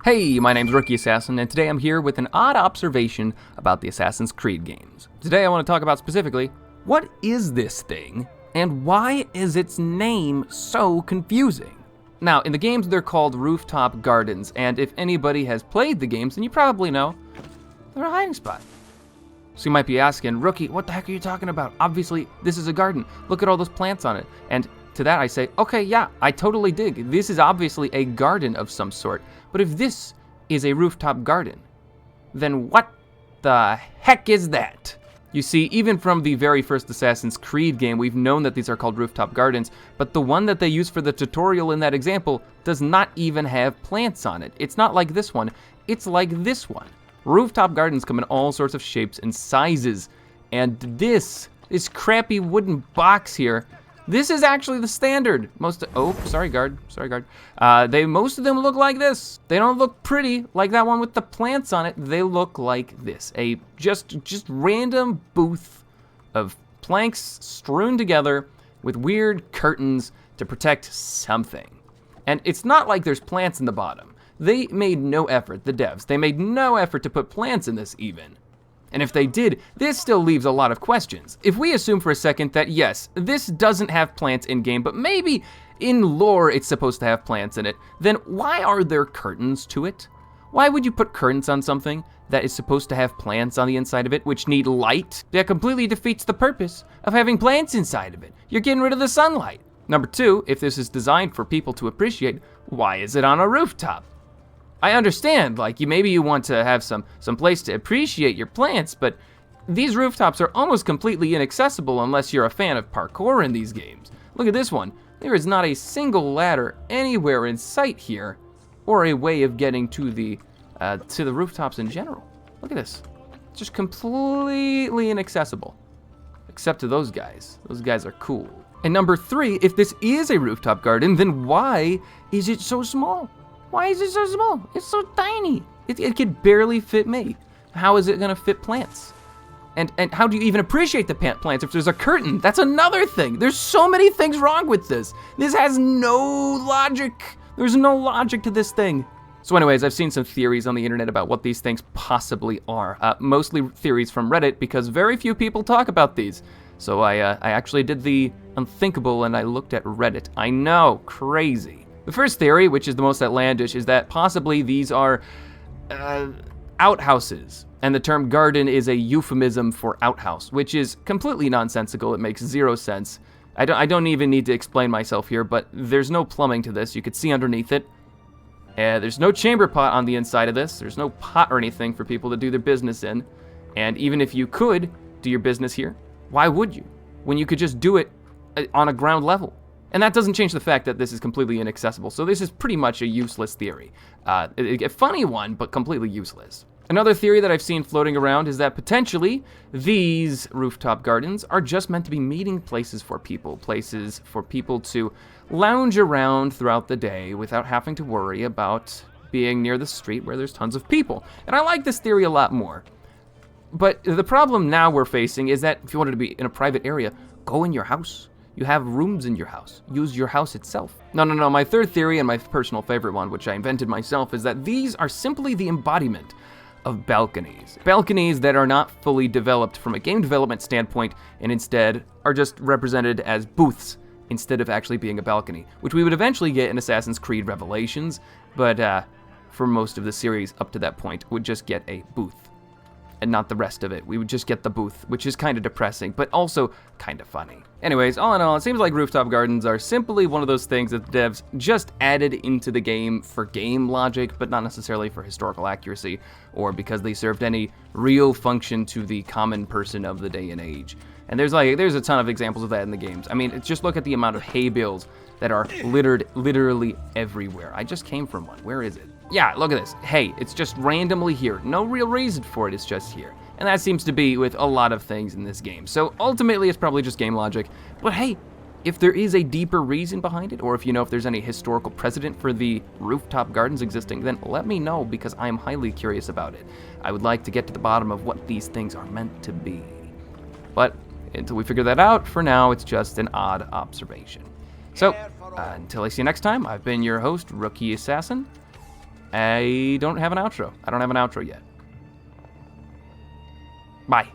Hey, my name's Rookie Assassin, and today I'm here with an odd observation about the Assassin's Creed games. Today I want to talk about specifically, what is this thing, and why is its name so confusing? Now, in the games they're called rooftop gardens, and if anybody has played the games, then you probably know they're a hiding spot. So you might be asking, Rookie, what the heck are you talking about? Obviously, this is a garden. Look at all those plants on it. And to that I say, okay, yeah, I totally dig. This is obviously a garden of some sort. But if this is a rooftop garden, then what the heck is that? You see, even from the very first Assassin's Creed game, we've known that these are called rooftop gardens, but the one that they use for the tutorial in that example does not even have plants on it. It's not like this one, it's like this one. Rooftop gardens come in all sorts of shapes and sizes, and this crappy wooden box here, this is actually the standard. Most of them look like this. They don't look pretty like that one with the plants on it. They look like this, a just random booth of planks strewn together with weird curtains to protect something. And it's not like there's plants in the bottom. They made no effort, the devs, they made no effort to put plants in this even. And if they did, this still leaves a lot of questions. If we assume for a second that yes, this doesn't have plants in-game, but maybe in lore it's supposed to have plants in it, then why are there curtains to it? Why would you put curtains on something that is supposed to have plants on the inside of it, which need light? That completely defeats the purpose of having plants inside of it. You're getting rid of the sunlight. Number two, if this is designed for people to appreciate, why is it on a rooftop? I understand, like, maybe you want to have some place to appreciate your plants, but these rooftops are almost completely inaccessible unless you're a fan of parkour in these games. Look at this one. There is not a single ladder anywhere in sight here, or a way of getting to the rooftops in general. Look at this. It's just completely inaccessible. Except to those guys. Those guys are cool. And number three, if this is a rooftop garden, then why is it so small? Why is it so small? It's so tiny. It could barely fit me. How is it gonna fit plants? And how do you even appreciate the plants if there's a curtain? That's another thing. There's so many things wrong with this. This has no logic. There's no logic to this thing. So anyways, I've seen some theories on the internet about what these things possibly are. Mostly theories from Reddit because very few people talk about these. So I actually did the unthinkable and I looked at Reddit. I know, crazy. The first theory, which is the most outlandish, is that possibly these are outhouses, and the term garden is a euphemism for outhouse, which is completely nonsensical. It makes zero sense. I don't even need to explain myself here, but there's no plumbing to this. You could see underneath it. There's no chamber pot on the inside of this. There's no pot or anything for people to do their business in. And even if you could do your business here, why would you? When you could just do it on a ground level. And that doesn't change the fact that this is completely inaccessible, so this is pretty much a useless theory. A funny one, but completely useless. Another theory that I've seen floating around is that potentially these rooftop gardens are just meant to be meeting places for people to lounge around throughout the day without having to worry about being near the street where there's tons of people. And I like this theory a lot more. But the problem now we're facing is that if you wanted to be in a private area, go in your house. You have rooms in your house. Use your house itself. No. My third theory and my personal favorite one, which I invented myself, is that these are simply the embodiment of balconies. Balconies that are not fully developed from a game development standpoint and instead are just represented as booths instead of actually being a balcony, which we would eventually get in Assassin's Creed Revelations, but for most of the series up to that point, would just get a booth. And not the rest of it. We would just get the booth, which is kind of depressing, but also kind of funny. Anyways, all in all, it seems like rooftop gardens are simply one of those things that the devs just added into the game for game logic, but not necessarily for historical accuracy, or because they served any real function to the common person of the day and age. And there's a ton of examples of that in the games. I mean, just look at the amount of hay bales that are littered literally everywhere. I just came from one. Where is it? Yeah, look at this. Hey, it's just randomly here. No real reason for it, it's just here. And that seems to be with a lot of things in this game. So ultimately, it's probably just game logic. But hey, if there is a deeper reason behind it, or if you know if there's any historical precedent for the rooftop gardens existing, then let me know because I am highly curious about it. I would like to get to the bottom of what these things are meant to be. But until we figure that out, for now, it's just an odd observation. So, until I see you next time, I've been your host, Rookie Assassin. I don't have an outro. I don't have an outro yet. Bye.